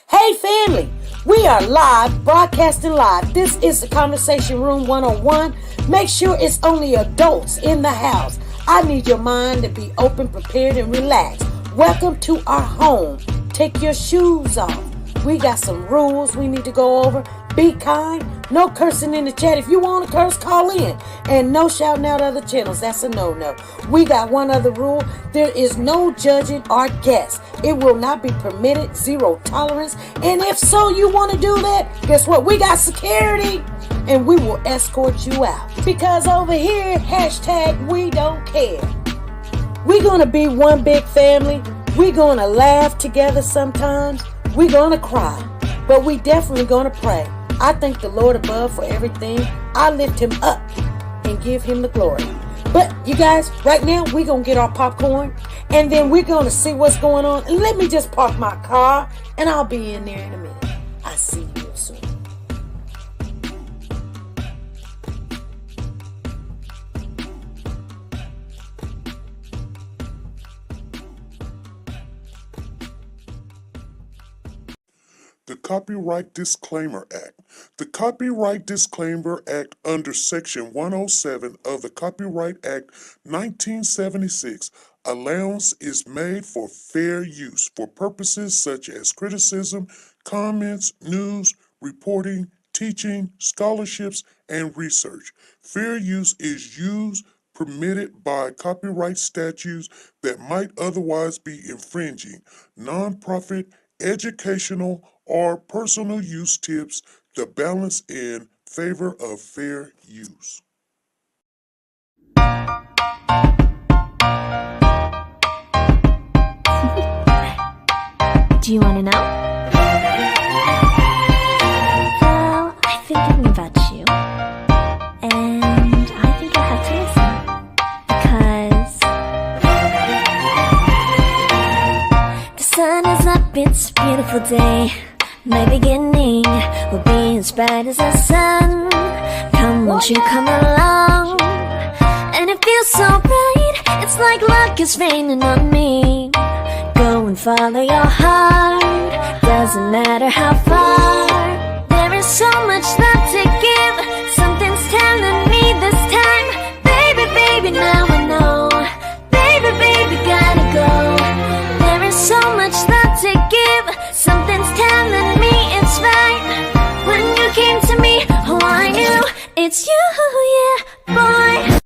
Hey family, we are live, broadcasting live. This is the Conversation Room 101. Make sure it's only adults in the house. I need your mind to be open, prepared, and relaxed. Welcome to our home. Take your shoes off. We got some rules we need to go over. Be kind. No cursing in the chat. If you want to curse, call in. And no shouting out other channels. That's a no-no. We got one other rule. There is no judging our guests. It will not be permitted. Zero tolerance. And if so, you want to do that, guess what? We got security. And we will escort you out. Because over here, hashtag we don't care. We're going to be one big family. We're going to laugh together sometimes. We're going to cry. But we definitely going to pray. I thank the Lord above for everything. I lift him up and give him the glory. But you guys, right now, we're going to get our popcorn. And then we're going to see what's going on. And let me just park my car. And I'll be in there in a minute. I'll see you real soon. The Copyright Disclaimer Act. The Copyright Disclaimer Act under Section 107 of the Copyright Act 1976, allowance is made for fair use for purposes such as criticism, comments, news, reporting, teaching, scholarships, and research. Fair use is used permitted by copyright statutes that might otherwise be infringing. Nonprofit, educational, or personal use tips the balance in favor of fair use. Do you want to know? Well, I've been thinking about you, and I think I'll have to listen, because the sun is up, it's a beautiful day. My beginning will be as bright as the sun. Come, won't you come along? And it feels so right, it's like luck is raining on me. Go and follow your heart, doesn't matter how far. There is so much love to give, something's telling me this time. Baby, baby, now I know. Baby, baby, gotta go. There is so much love to give, something's telling me it's right. When you came to me, oh I knew it's you, yeah, boy.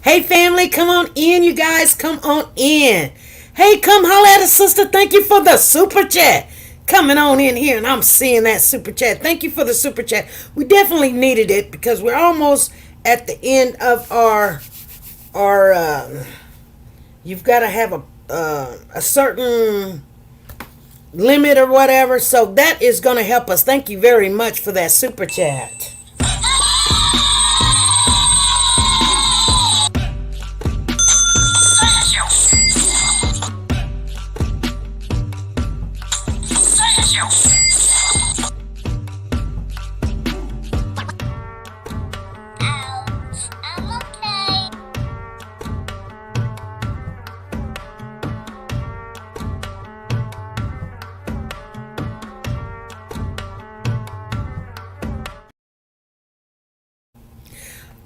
Hey family, come on in, you guys. Come on in. Hey, come holler at us, sister. Thank you for the super chat. Coming on in here, and I'm seeing that super chat. Thank you for the super chat. We definitely needed it because we're almost at the end of our you've got to have a certain limit or whatever. So that is going to help us. Thank you very much for that super chat.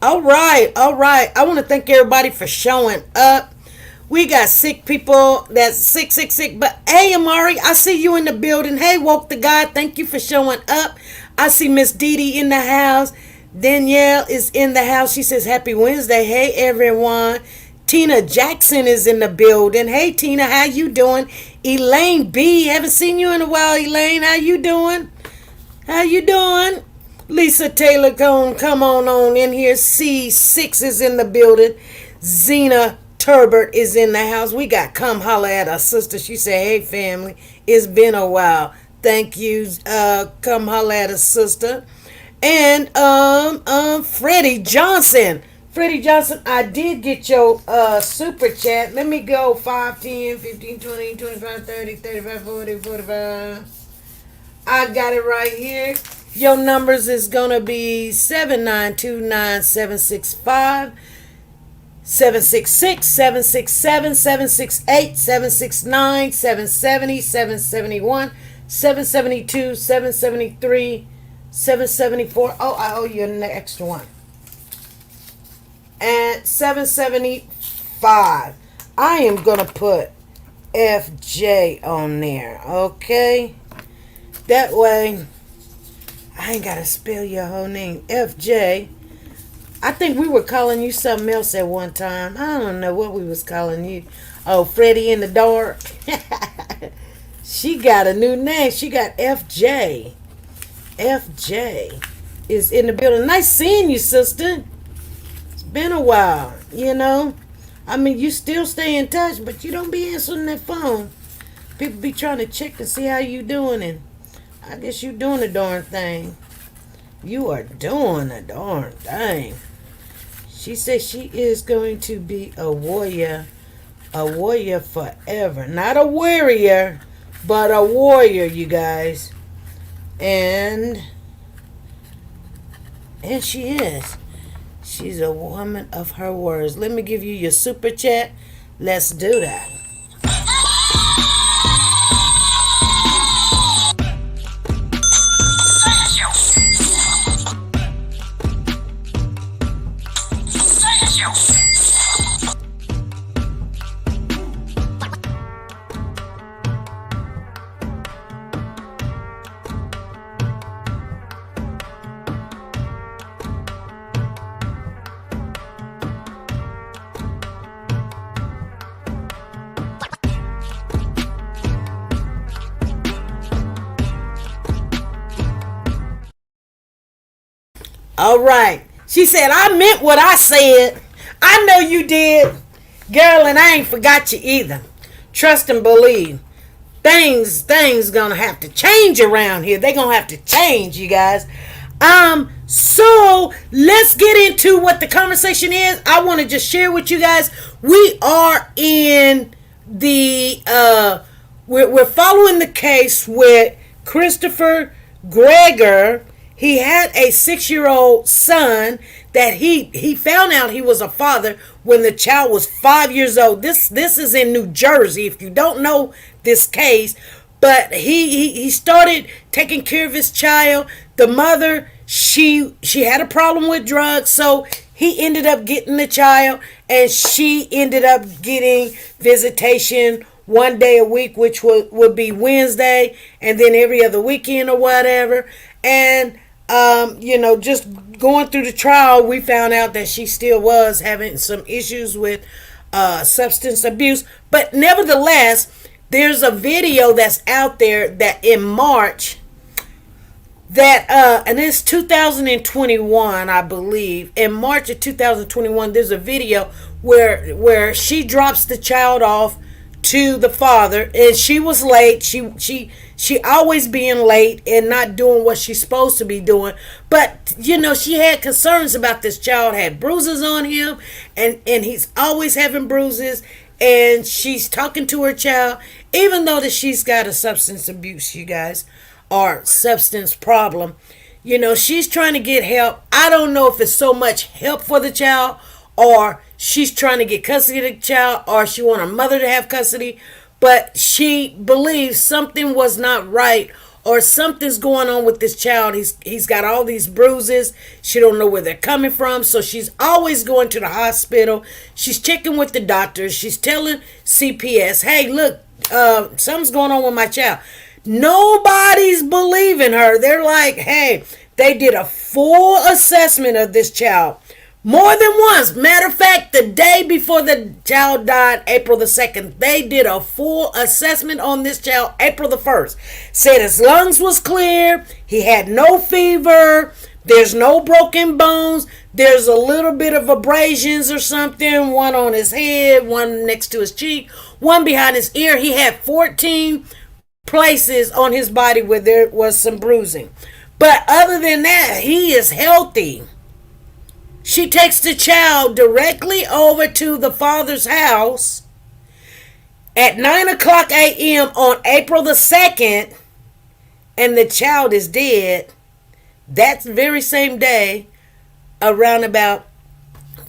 All right. I want to thank everybody for showing up. We got sick people that's sick. But hey, Amari, I see you in the building. Hey, Woke the God, thank you for showing up. I see Miss Dee Dee in the house. Danielle is in the house. She says, Happy Wednesday. Hey, everyone. Tina Jackson is in the building. Hey, Tina, how you doing? Elaine B, haven't seen you in a while, Elaine. How you doing? Lisa Taylor, come on in here. C6 is in the building. Zena Turbert is in the house. We got come holler at our sister. She said, hey, family, it's been a while. Thank you. Come holler at us, sister. And Freddie Johnson, I did get your super chat. Let me go 5, 10, 15, 20, 25, 30, 35, 40, 45. I got it right here. Your numbers is going to be 7929765 766, 767, 768, 769, 770, 771, 772, 773, 774. Oh, I owe you an extra one. And 775. I am going to put FJ on there, okay? That way, I ain't got to spell your whole name. FJ. I think we were calling you something else at one time. I don't know what we was calling you. Oh, Freddie in the dark. She got a new name. She got FJ. FJ is in the building. Nice seeing you, sister. It's been a while, you know. I mean, you still stay in touch, but you don't be answering that phone. People be trying to check and see how you doing, and I guess you doing the darn thing. You are doing the darn thing. She says she is going to be a warrior forever. Not a warrior, but a warrior, you guys. And she is. She's a woman of her words. Let me give you your super chat. Let's do that. All right. She said, I meant what I said. I know you did. Girl, and I ain't forgot you either. Trust and believe. Things gonna have to change around here. They gonna have to change, you guys. So let's get into what the conversation is. I want to just share with you guys. We are in the we're following the case with Christopher Gergor. He had a 6-year-old son that he found out he was a father when the child was 5 years old. This is in New Jersey, if you don't know this case. But he started taking care of his child. The mother, she had a problem with drugs, so he ended up getting the child, and she ended up getting visitation one day a week, which would be Wednesday, and then every other weekend or whatever. And just going through the trial, we found out that she still was having some issues with substance abuse. But nevertheless, there's a video that's out there that in March, that and it's 2021, I believe. In March of 2021, there's a video where she drops the child off to the father, and she was late. She always being late and not doing what she's supposed to be doing. But she had concerns about this child. Had bruises on him, and he's always having bruises. And she's talking to her child, even though that she's got a substance abuse, you guys, or substance problem. She's trying to get help. I don't know if it's so much help for the child, or she's trying to get custody of the child, or she want her mother to have custody. But she believes something was not right, or something's going on with this child. He's got all these bruises. She don't know where they're coming from, so she's always going to the hospital. She's checking with the doctors. She's telling CPS, hey, look, something's going on with my child. Nobody's believing her. They're like, hey, they did a full assessment of this child. More than once. Matter of fact, the day before the child died, April the 2nd, they did a full assessment on this child, April the 1st. Said his lungs was clear. He had no fever. There's no broken bones. There's a little bit of abrasions or something. One on his head, one next to his cheek, one behind his ear. He had 14 places on his body where there was some bruising. But other than that, he is healthy. She takes the child directly over to the father's house at 9 o'clock a.m. on April the 2nd, and the child is dead. That very same day, around about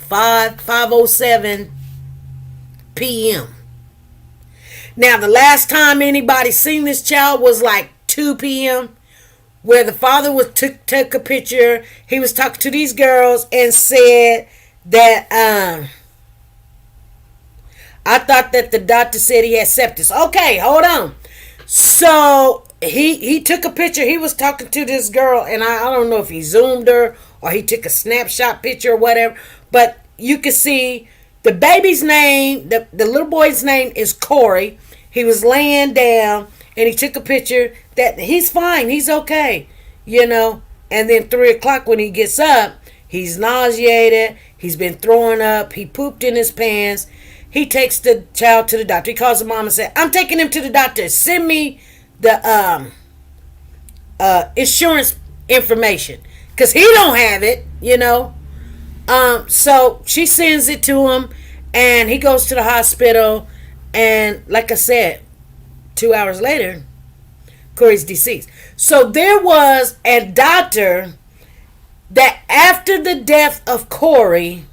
5:07 p.m. Now, the last time anybody seen this child was like 2 p.m., where the father took a picture. He was talking to these girls and said that I thought that the doctor said he had sepsis. Okay, hold on. So he took a picture. He was talking to this girl, and I don't know if he zoomed her or he took a snapshot picture or whatever. But you can see the baby's name, the little boy's name is Corey. He was laying down, and he took a picture that he's fine. He's okay, And then 3 o'clock when he gets up, he's nauseated. He's been throwing up. He pooped in his pants. He takes the child to the doctor. He calls the mom and says, I'm taking him to the doctor. Send me the insurance information. Because he don't have it, So she sends it to him. And he goes to the hospital. And like I said, 2 hours later, Corey's deceased. So there was a doctor that after the death of Corey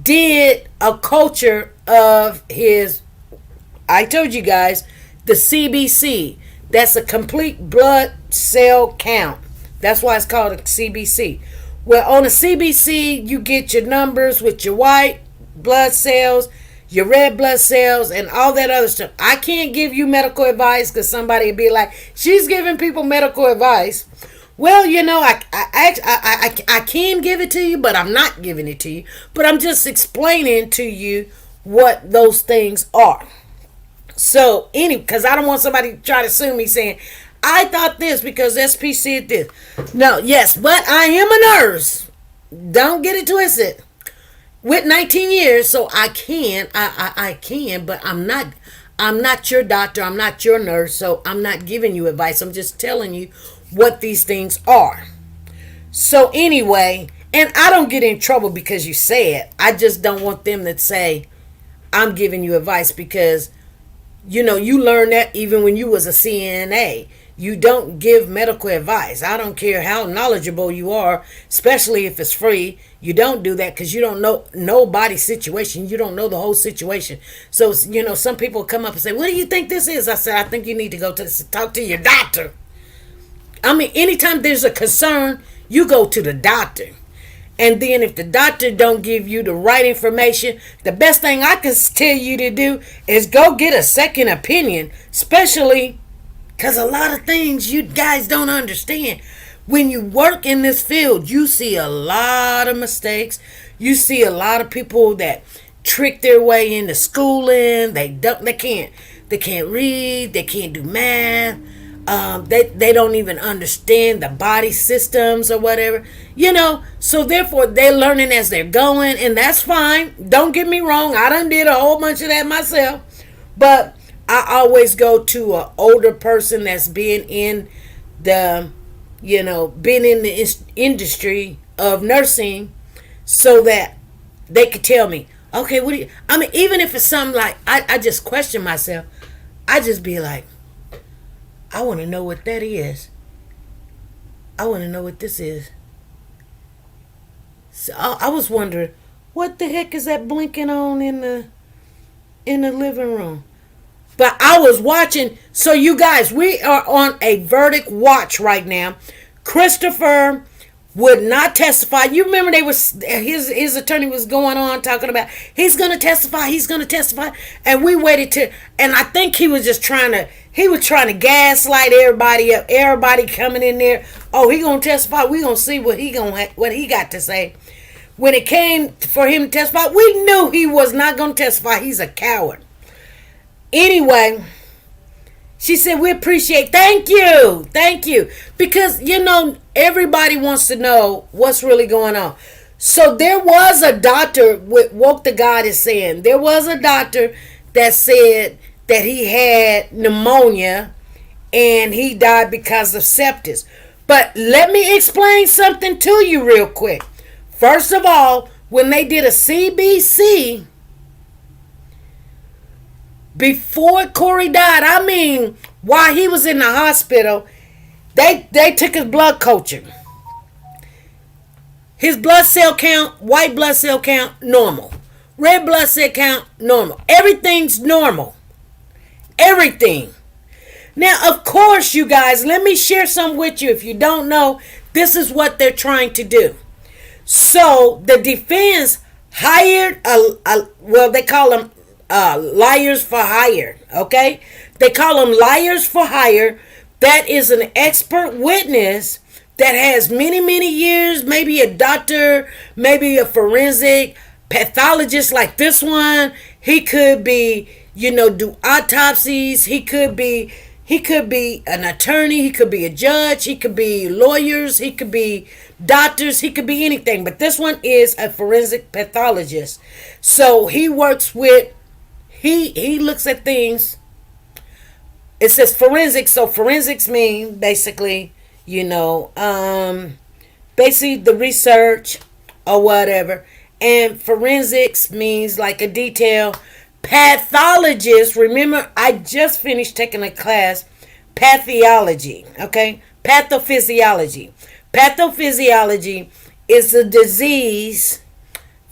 did a culture of his, I told you guys, the CBC. That's a complete blood cell count. That's why it's called a CBC. Well, on a CBC, you get your numbers with your white blood cells, your red blood cells, and all that other stuff. I can't give you medical advice because somebody would be like, she's giving people medical advice. Well, I can give it to you, but I'm not giving it to you. But I'm just explaining to you what those things are. So, because I don't want somebody to try to sue me saying, I thought this because SP said this. No, yes, but I am a nurse. Don't get it twisted. With 19 years, so I can, but I'm not your doctor. I'm not your nurse, so I'm not giving you advice. I'm just telling you what these things are. So anyway, and I don't get in trouble because you say it. I just don't want them to say I'm giving you advice because, you learn that even when you was a CNA. You don't give medical advice. I don't care how knowledgeable you are, especially if it's free. You don't do that because you don't know nobody's situation. You don't know the whole situation. So, some people come up and say, what do you think this is? I said, I think you need to go talk to your doctor. I mean, anytime there's a concern, you go to the doctor. And then if the doctor don't give you the right information, the best thing I can tell you to do is go get a second opinion, especially because a lot of things you guys don't understand. When you work in this field, you see a lot of mistakes. You see a lot of people that trick their way into schooling. They can't read. They can't do math. They don't even understand the body systems or whatever. So therefore they're learning as they're going, and that's fine. Don't get me wrong. I done did a whole bunch of that myself. But I always go to an older person that's been in the industry of nursing so that they could tell me, okay, even if it's something like, I just question myself. I just be like, I want to know what that is. I want to know what this is. So I was wondering, what the heck is that blinking on in the living room? But I was watching. So you guys, we are on a verdict watch right now. Christopher would not testify. You remember his attorney was going on talking about he's going to testify, and we waited and I think he was trying to gaslight everybody up. Everybody coming in there, oh, he going to testify. We going to see what he got to say. When it came for him to testify, we knew he was not going to testify. He's a coward. Anyway, she said, we appreciate, thank you. Because, everybody wants to know what's really going on. So there was a doctor, what Woke the God is saying, there was a doctor that said that he had pneumonia and he died because of sepsis. But let me explain something to you real quick. First of all, when they did a CBC, before Corey died, while he was in the hospital, they took his blood culture. His blood cell count, white blood cell count, normal. Red blood cell count, normal. Everything's normal. Everything. Now, of course, you guys, let me share some with you. If you don't know, this is what they're trying to do. So, the defense hired, well, they call them liars for hire, okay? They call them liars for hire. That is an expert witness that has many, many years, maybe a doctor, maybe a forensic pathologist like this one. He could be, do autopsies. He could be an attorney. He could be a judge. He could be lawyers. He could be doctors. He could be anything. But this one is a forensic pathologist. So he works with, he looks at things. It says forensics. So forensics mean basically, basically the research or whatever. And forensics means like a detail. Pathologist, remember I just finished taking a class, pathology, okay? Pathophysiology. Pathophysiology is a disease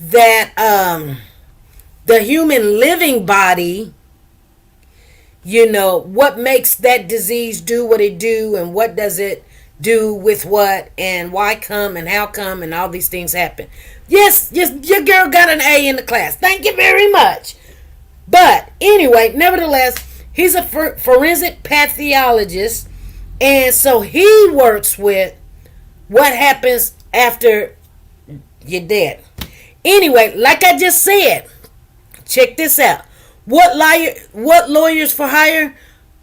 that the human living body, what makes that disease do what it do, and what does it do with what, and why come and how come, and all these things happen. Yes, your girl got an A in the class. Thank you very much. But anyway, nevertheless, he's a forensic pathologist, and so he works with what happens after you're dead. Anyway, like I just said, check this out. What lawyers for hire?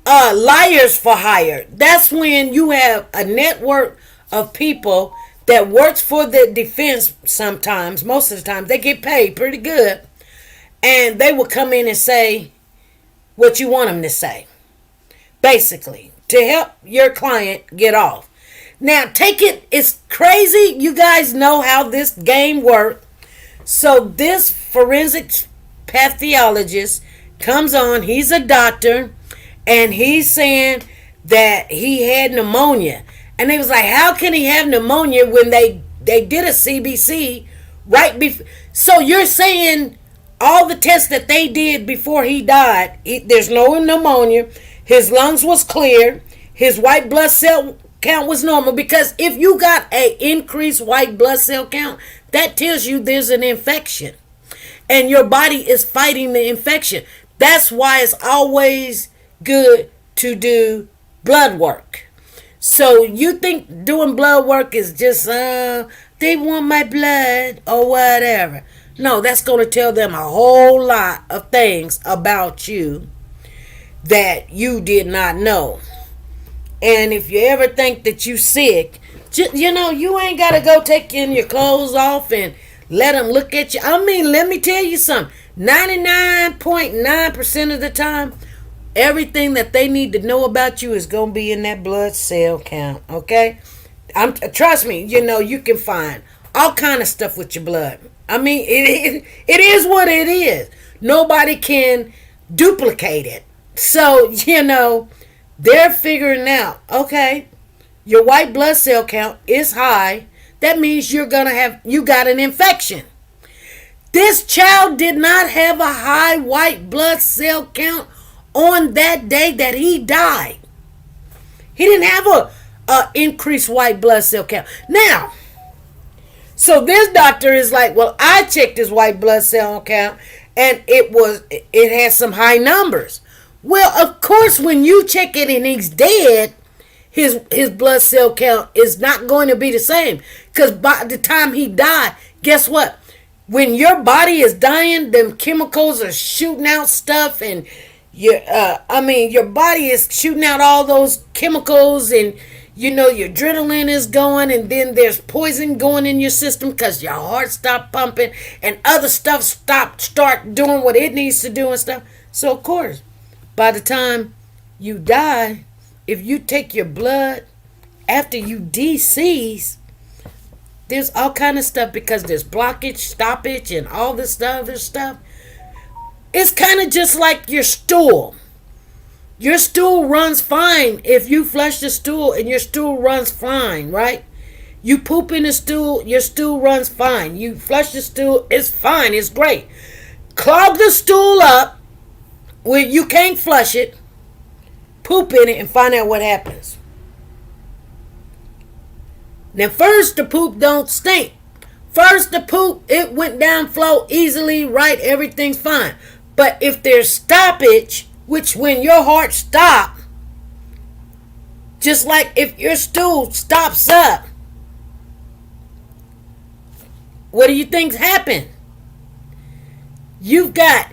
Liars for hire. That's when you have a network of people that works for the defense sometimes. Most of the time, they get paid pretty good. And they will come in and say what you want them to say. Basically, to help your client get off. Now, it's crazy. You guys know how this game works. So this forensic pathologist comes on. He's a doctor. And he's saying that he had pneumonia. And they was like, how can he have pneumonia when they did a CBC right before? So you're saying all the tests that they did before he died, there's no pneumonia. His lungs was clear. His white blood cell count was normal. Because if you got an increased white blood cell count, that tells you there's an infection. And your body is fighting the infection. That's why it's always good to do blood work. So you think doing blood work is just, they want my blood or whatever. No, that's going to tell them a whole lot of things about you that you did not know. And if you ever think that you sick, you ain't got to go taking your clothes off and let them look at you. I mean, let me tell you something. 99.9% of the time, everything that they need to know about you is going to be in that blood cell count, okay? Trust me, you can find all kind of stuff with your blood. I mean, it is what it is. Nobody can duplicate it. So, they're figuring out, okay, your white blood cell count is high. That means you got an infection. This child did not have a high white blood cell count on that day that he died. He didn't have a increased white blood cell count. Now, so this doctor is like, well, I checked his white blood cell count and it had some high numbers. Well, of course, when you check it and he's dead, his blood cell count is not going to be the same. Because by the time he died, guess what? When your body is dying, them chemicals are shooting out stuff, and your body is shooting out all those chemicals, and your adrenaline is going, and then there's poison going in your system because your heart stopped pumping and other stuff start doing what it needs to do and stuff. So of course, by the time you die, if you take your blood after you decease, there's all kind of stuff because there's blockage, stoppage, and all this other stuff. It's kind of just like your stool. Your stool runs fine if you flush the stool and your stool runs fine, right? You poop in the stool, your stool runs fine. You flush the stool, it's fine, it's great. Clog the stool up where you can't flush it, poop in it, and find out what happens. Now, first, the poop don't stink. First, the poop, it went down, flow easily, right, everything's fine. But if there's stoppage, which when your heart stops, just like if your stool stops up, what do you think's happened? You got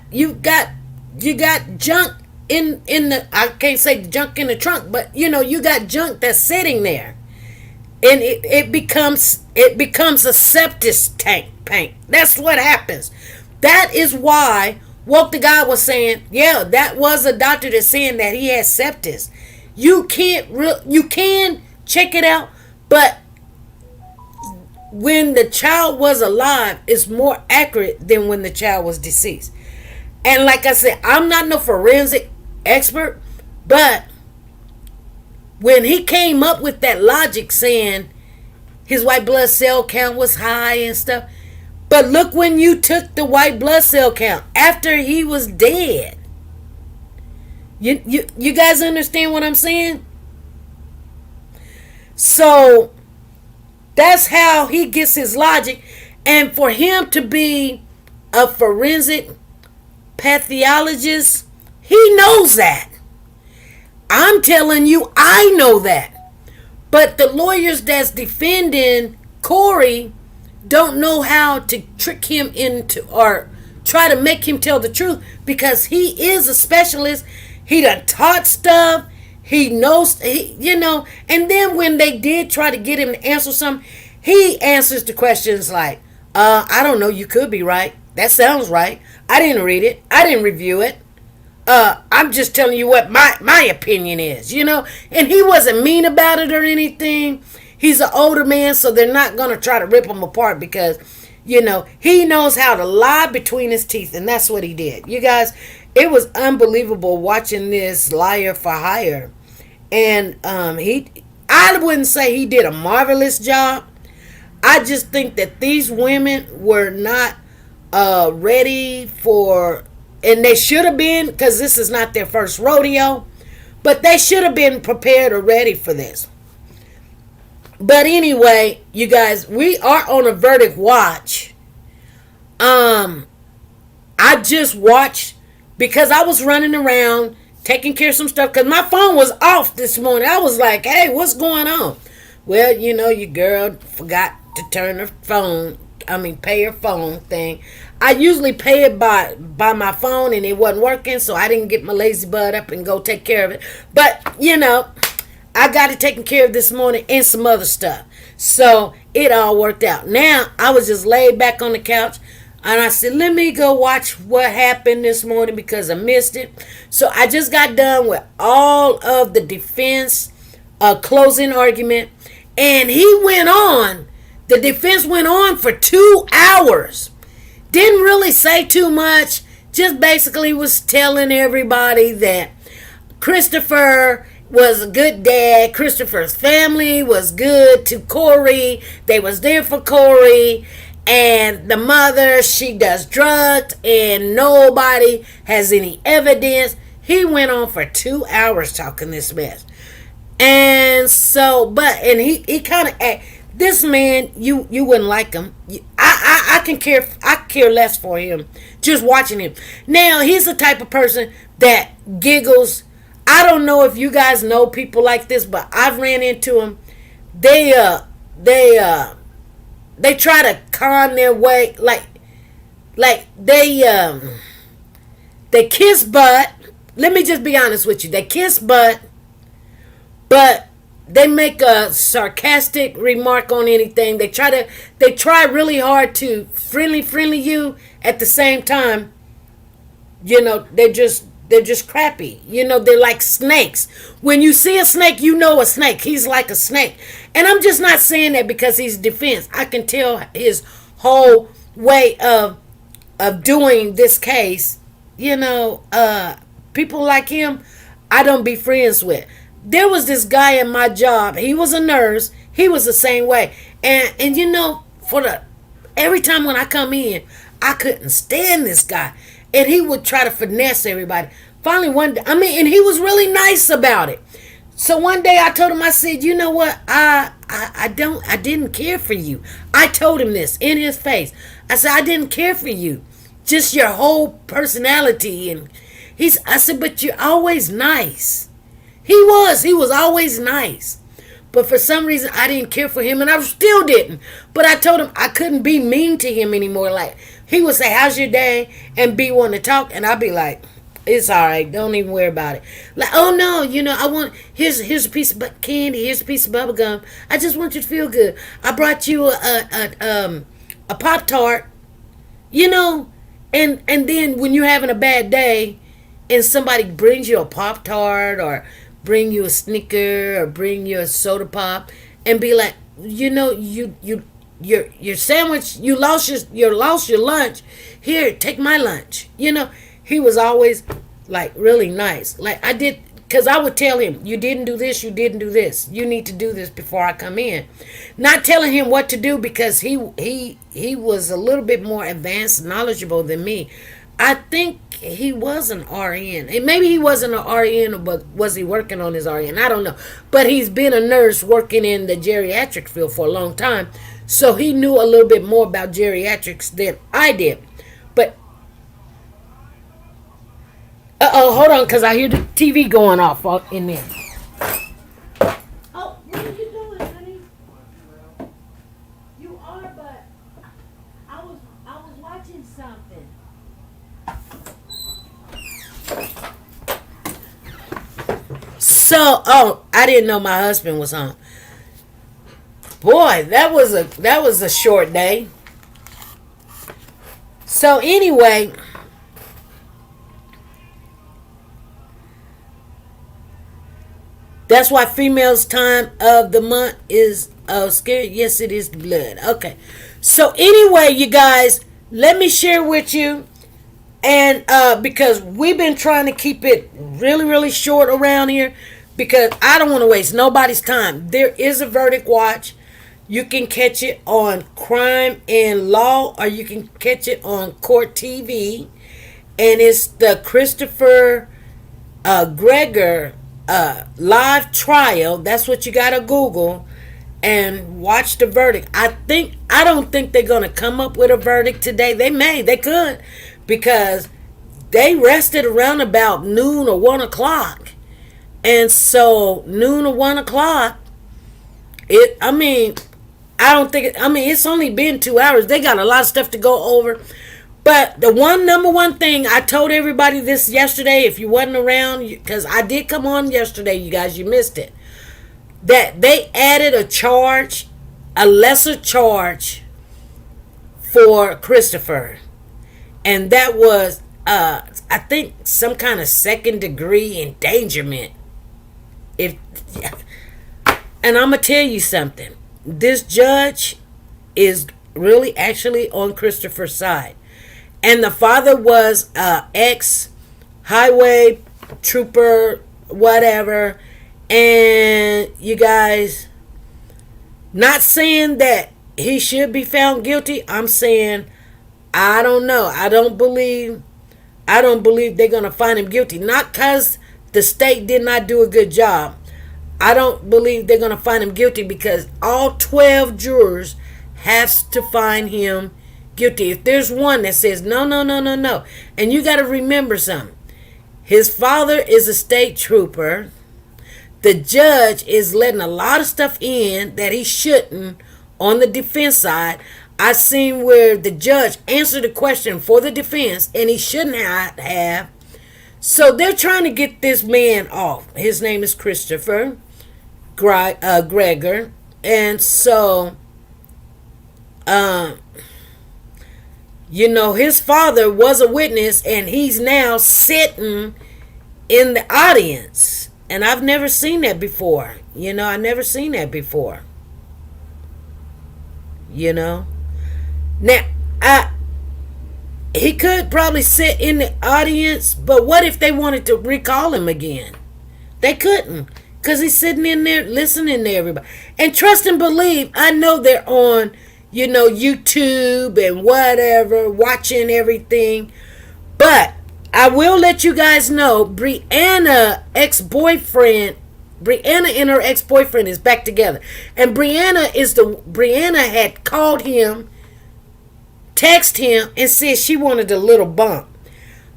junk in the, I can't say junk in the trunk, but you got junk that's sitting there. And it becomes a septic tank. That's what happens. That is why Woke the God was saying, yeah, that was a doctor that's saying that he has sepsis. You can check it out, but when the child was alive, it's more accurate than when the child was deceased. And like I said, I'm not no forensic expert, but when he came up with that logic saying his white blood cell count was high and stuff, but look when you took the white blood cell count after he was dead. You guys understand what I'm saying? So that's how he gets his logic. And for him to be a forensic pathologist, he knows that. I'm telling you, I know that. But the lawyers that's defending Corey don't know how to trick him into or try to make him tell the truth, because he is a specialist. He done taught stuff. He knows, and then when they did try to get him to answer something, he answers the questions like, I don't know, you could be right. That sounds right. I didn't read it. I didn't review it. I'm just telling you what my opinion is, and he wasn't mean about it or anything. He's an older man, so they're not going to try to rip him apart because, he knows how to lie between his teeth, and that's what he did. You guys, it was unbelievable watching this liar for hire. And I wouldn't say he did a marvelous job. I just think that these women were not ready for, and they should have been, because this is not their first rodeo, but they should have been prepared or ready for this. But anyway, you guys, we are on a verdict watch. I just watched because I was running around taking care of some stuff because my phone was off this morning. I was like, hey, what's going on? Well, your girl forgot to turn her pay her phone thing. I usually pay it by my phone, and it wasn't working, so I didn't get my lazy butt up and go take care of it. But, I got it taken care of this morning and some other stuff. So it all worked out. Now, I was just laid back on the couch, and I said, let me go watch what happened this morning because I missed it. So I just got done with all of the defense closing argument, and the defense went on for 2 hours. Didn't really say too much, just basically was telling everybody that Christopher was a good dad. Christopher's family was good to Corey. They was there for Corey. And the mother, she does drugs, and nobody has any evidence. He went on for 2 hours talking this mess. And so, and he kind of, this man, you wouldn't like him. I care less for him just watching him. Now, he's the type of person that giggles. I don't know if you guys know people like this, but I've ran into them. They try to con their way, like they kiss butt. Let me just be honest with you. They kiss butt, but they make a sarcastic remark on anything. They try really hard to friendly you. At the same time, they're just crappy. They're like snakes. When you see a snake, you know a snake. He's like a snake. And I'm just not saying that because he's defense. I can tell his whole way of doing this case. People like him, I don't be friends with. There was this guy in my job. He was a nurse. He was the same way. And you know, every time when I come in, I couldn't stand this guy. And he would try to finesse everybody. Finally one day, and he was really nice about it. So one day I told him, I said, you know what? I didn't care for you. I told him this in his face. I said, I didn't care for you. Just your whole personality. And I said, but you're always nice. He was always nice. But for some reason, I didn't care for him, and I still didn't. But I told him I couldn't be mean to him anymore. Like, he would say, how's your day? And be wanting to talk, and I'd be like, it's all right. Don't even worry about it. Like, oh, no, here's a piece of candy. Here's a piece of bubble gum. I just want you to feel good. I brought you a Pop-Tart, and then when you're having a bad day and somebody brings you a Pop-Tart or bring you a Snicker or bring you a soda pop and be like, your sandwich, you lost your lunch. Here, take my lunch. He was always like really nice. Like I did, because I would tell him, you didn't do this, you didn't do this. You need to do this before I come in. Not telling him what to do because he was a little bit more advanced and knowledgeable than me. I think he was an RN. And maybe he wasn't an RN, but was he working on his RN? I don't know. But he's been a nurse working in the geriatric field for a long time. So he knew a little bit more about geriatrics than I did. But, hold on, because I hear the TV going off in there. Oh, what are you doing, honey? You are, but I was watching something. So, I didn't know my husband was home. Boy, that was a short day. So anyway, that's why females' time of the month is scared. Yes, it is blood. Okay. So anyway, you guys, let me share with you. And because we've been trying to keep it really, really short around here because I don't want to waste nobody's time. There is a verdict watch. You can catch it on Crime and Law, or you can catch it on Court TV. And it's the Christopher Gergor live trial. That's what you got to Google and watch the verdict. I don't think they're going to come up with a verdict today. They could. Because they rested around about noon or 1 o'clock. And so noon or 1 o'clock, it's only been 2 hours. They got a lot of stuff to go over. But the number one thing, I told everybody this yesterday, if you wasn't around, because I did come on yesterday, you guys, you missed it, that they added a lesser charge for Christopher. And that was, I think, some kind of second-degree endangerment. And I'm going to tell you something. This judge is really actually on Christopher's side. And the father was ex-highway trooper, whatever. And you guys, not saying that he should be found guilty. I'm saying, I don't know. I don't believe they're going to find him guilty. Not because the state did not do a good job. I don't believe they're going to find him guilty because all 12 jurors have to find him guilty. If there's one that says, no. And you got to remember something. His father is a state trooper. The judge is letting a lot of stuff in that he shouldn't on the defense side. I seen where the judge answered a question for the defense and he shouldn't have. So they're trying to get this man off. His name is Christopher Gergor. And so, his father was a witness and he's now sitting in the audience. And I've never seen that before. I've never seen that before. Now, he could probably sit in the audience, but what if they wanted to recall him again? They couldn't, Because he's sitting in there listening to everybody. And trust and believe, I know they're on, YouTube and whatever, watching everything. But I will let you guys know, Brianna and her ex-boyfriend is back together. And Brianna had called him, text him, and said she wanted a little bump.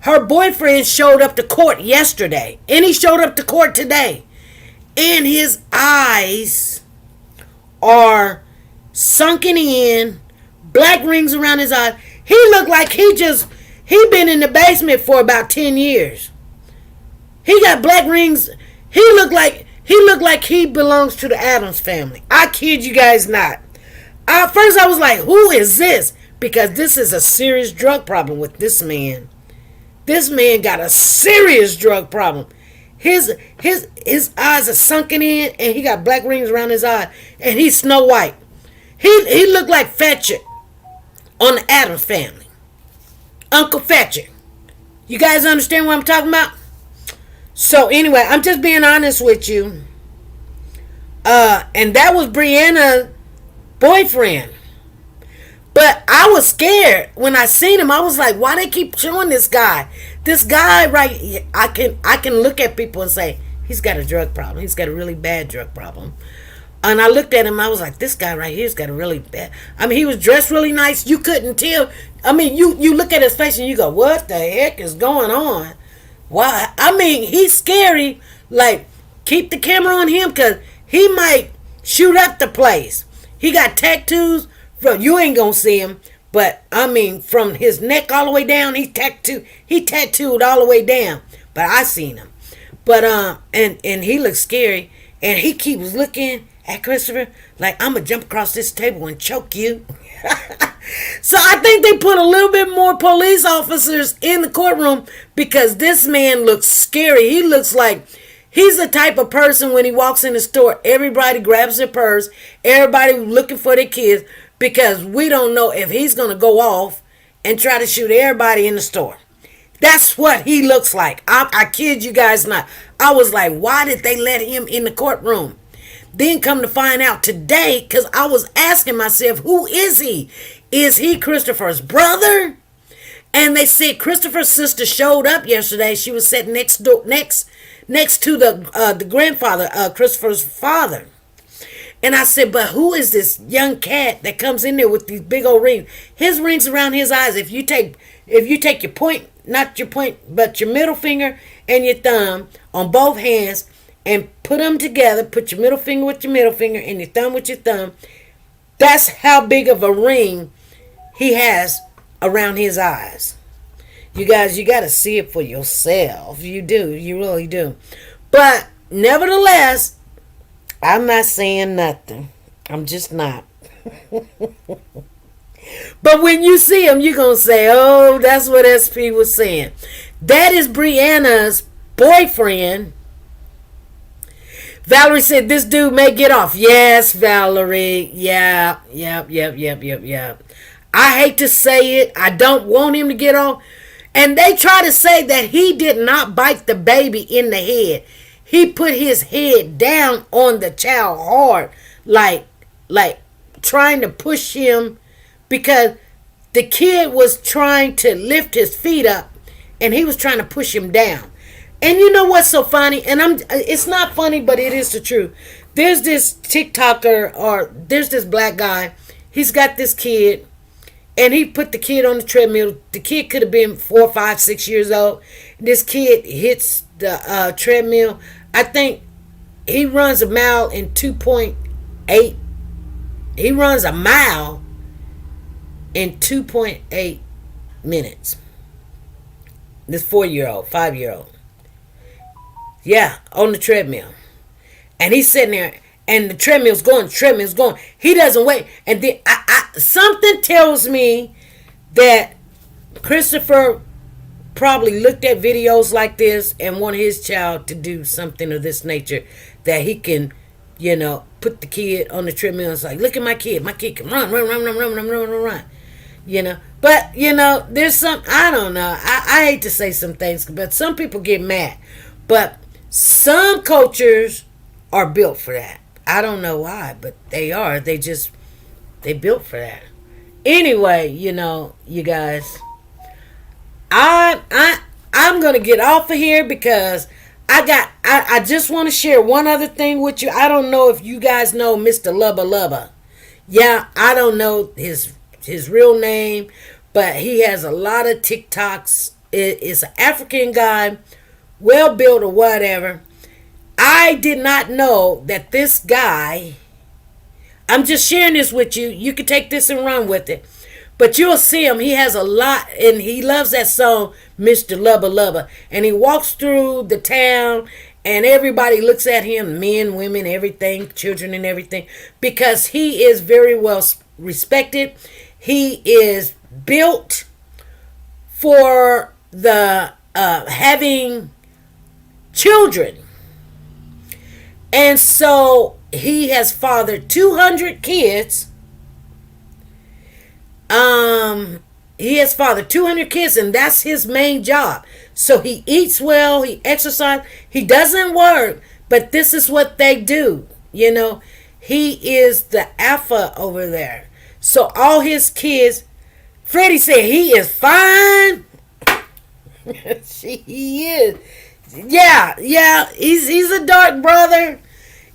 Her boyfriend showed up to court yesterday, and he showed up to court today. And his eyes are sunken in, black rings around his eyes. He looked like he been in the basement for about 10 years. He got black rings. He looked like he belongs to the Addams family. I kid you guys not. At first I was like, who is this? Because this is a serious drug problem with this man. This man got a serious drug problem. His eyes are sunken in, and he got black rings around his eyes, and he's Snow White. He looked like Fetcher on the Addams family. Uncle Fetcher. You guys understand what I'm talking about? So anyway, I'm just being honest with you. And that was Brianna's boyfriend. But I was scared when I seen him. I was like, why they keep showing this guy? This guy right here, I can look at people and say, he's got a drug problem. He's got a really bad drug problem. And I looked at him, I was like, this guy right here's got a really bad. I mean, he was dressed really nice. You couldn't tell. I mean, you look at his face and you go, what the heck is going on? Why? I mean, he's scary. Like, keep the camera on him, because he might shoot up the place. He got tattoos. You ain't gonna see him, but I mean, from his neck all the way down, he tattooed all the way down. But I seen him. But and he looks scary, and he keeps looking at Christopher like, I'm gonna jump across this table and choke you. So I think they put a little bit more police officers in the courtroom, because this man looks scary. He looks like he's the type of person, when he walks in the store, everybody grabs their purse, everybody looking for their kids, because we don't know if he's going to go off and try to shoot everybody in the store. That's what he looks like. I kid you guys not. I was like, why did they let him in the courtroom? Then come to find out today, because I was asking myself, who is he? Is he Christopher's brother? And they said Christopher's sister showed up yesterday. She was sitting next to the grandfather, Christopher's father. And I said, but who is this young cat that comes in there with these big old rings? His rings around his eyes. If you take your point, not your point, but your middle finger and your thumb on both hands and put them together, put your middle finger with your middle finger and your thumb with your thumb, that's how big of a ring he has around his eyes. You guys, you got to see it for yourself. You do. You really do. But nevertheless, I'm not saying nothing. I'm just not. But when you see him, you're going to say, oh, that's what SP was saying. That is Brianna's boyfriend. Valerie said, this dude may get off. Yes, Valerie. Yeah. I hate to say it. I don't want him to get off. And they try to say that he did not bite the baby in the head. He put his head down on the child hard, like trying to push him, because the kid was trying to lift his feet up and he was trying to push him down. And you know what's so funny? And it's not funny, but it is the truth. There's this TikToker, or there's this black guy. He's got this kid, and he put the kid on the treadmill. The kid could have been 4, 5, 6 years old. This kid hits the treadmill. I think he runs a mile in 2.8. He runs a mile in 2.8 minutes. This 4-year-old, 5-year-old. Yeah, on the treadmill. And he's sitting there, and the treadmill's going. He doesn't wait. And then something tells me that Christopher probably looked at videos like this and wanted his child to do something of this nature, that he can, put the kid on the treadmill and it's like, look at my kid. My kid can run. But, there's some, I don't know. I hate to say some things, but some people get mad. But some cultures are built for that. I don't know why, but they are. They built for that. Anyway, you guys, I'm gonna get off of here because I just want to share one other thing with you. I don't know if you guys know Mr. Lubba Lubba. Yeah, I don't know his real name, but he has a lot of TikToks. It is an African guy, well built or whatever. I did not know that this guy. I'm just sharing this with you. You can take this and run with it. But you'll see him. He has a lot, and he loves that song, Mr. Lubba Lubba. And he walks through the town, and everybody looks at him, men, women, everything, children and everything, because he is very well respected. He is built for the having children. And so he has fathered 200 kids. He has fathered 200 kids, and that's his main job. So he eats well, he exercises, he doesn't work, but this is what they do. He is the alpha over there. So all his kids, Freddie said he is fine. He is. Yeah, he's a dark brother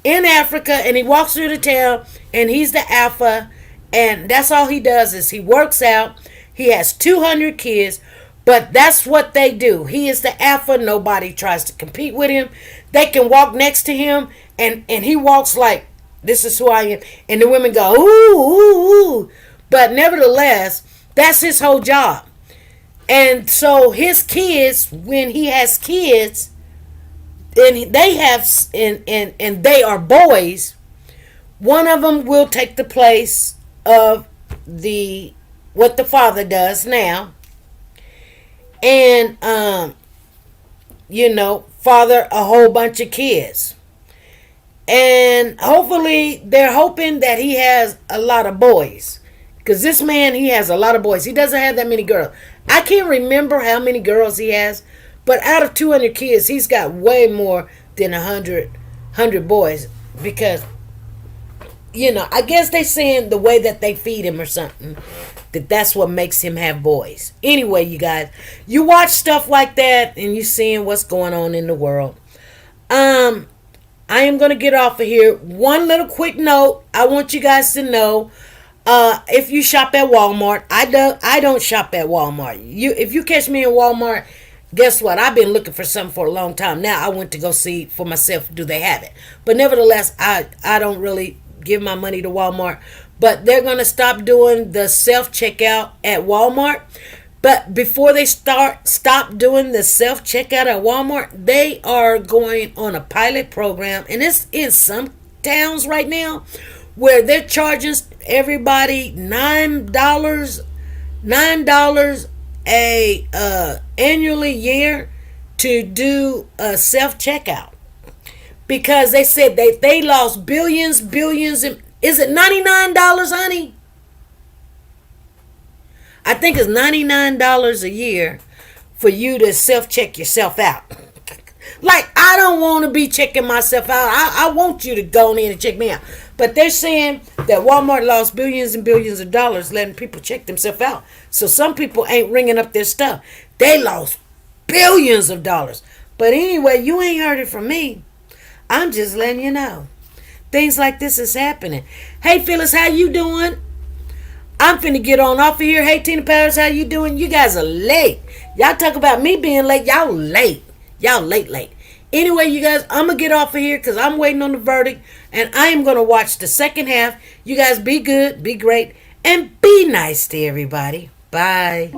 in Africa, and he walks through the town, and he's the alpha, and that's all he does is he works out. He has 200 kids, but that's what they do. He is the alpha. Nobody tries to compete with him. They can walk next to him, and he walks like, this is who I am, and the women go, ooh, ooh, ooh. But nevertheless, that's his whole job. And so his kids, when he has kids, and they have, and they are boys, one of them will take the place of what the father does now, and father a whole bunch of kids. And hopefully they're hoping that he has a lot of boys, because this man, he has a lot of boys. He doesn't have that many girls. I can't remember how many girls he has, but out of 200 kids, he's got way more than 100 boys, because I guess they saying the way that they feed him or something, that's what makes him have boys. Anyway, you guys, you watch stuff like that and you seeing what's going on in the world. I am going to get off of here. One little quick note. I want you guys to know, if you shop at Walmart, I don't shop at Walmart. If you catch me in Walmart, guess what? I've been looking for something for a long time. Now I went to go see for myself, do they have it? But nevertheless, I don't really give my money to Walmart. But they're going to stop doing the self-checkout at Walmart. But before they stop doing the self-checkout at Walmart, they are going on a pilot program. And it's in some towns right now where they're charging everybody $9 a annually year to do a self-checkout. Because they said they lost billions, and is it $99, honey? I think it's $99 a year for you to self-check yourself out. Like, I don't want to be checking myself out. I want you to go in and check me out. But they're saying that Walmart lost billions and billions of dollars letting people check themselves out. So some people ain't ringing up their stuff. They lost billions of dollars. But anyway, you ain't heard it from me. I'm just letting you know. Things like this is happening. Hey, Phyllis, how you doing? I'm finna get on off of here. Hey, Tina Paris, how you doing? You guys are late. Y'all talk about me being late. Y'all late. Y'all late. Anyway, you guys, I'm going to get off of here because I'm waiting on the verdict. And I am going to watch the second half. You guys be good, be great, and be nice to everybody. Bye.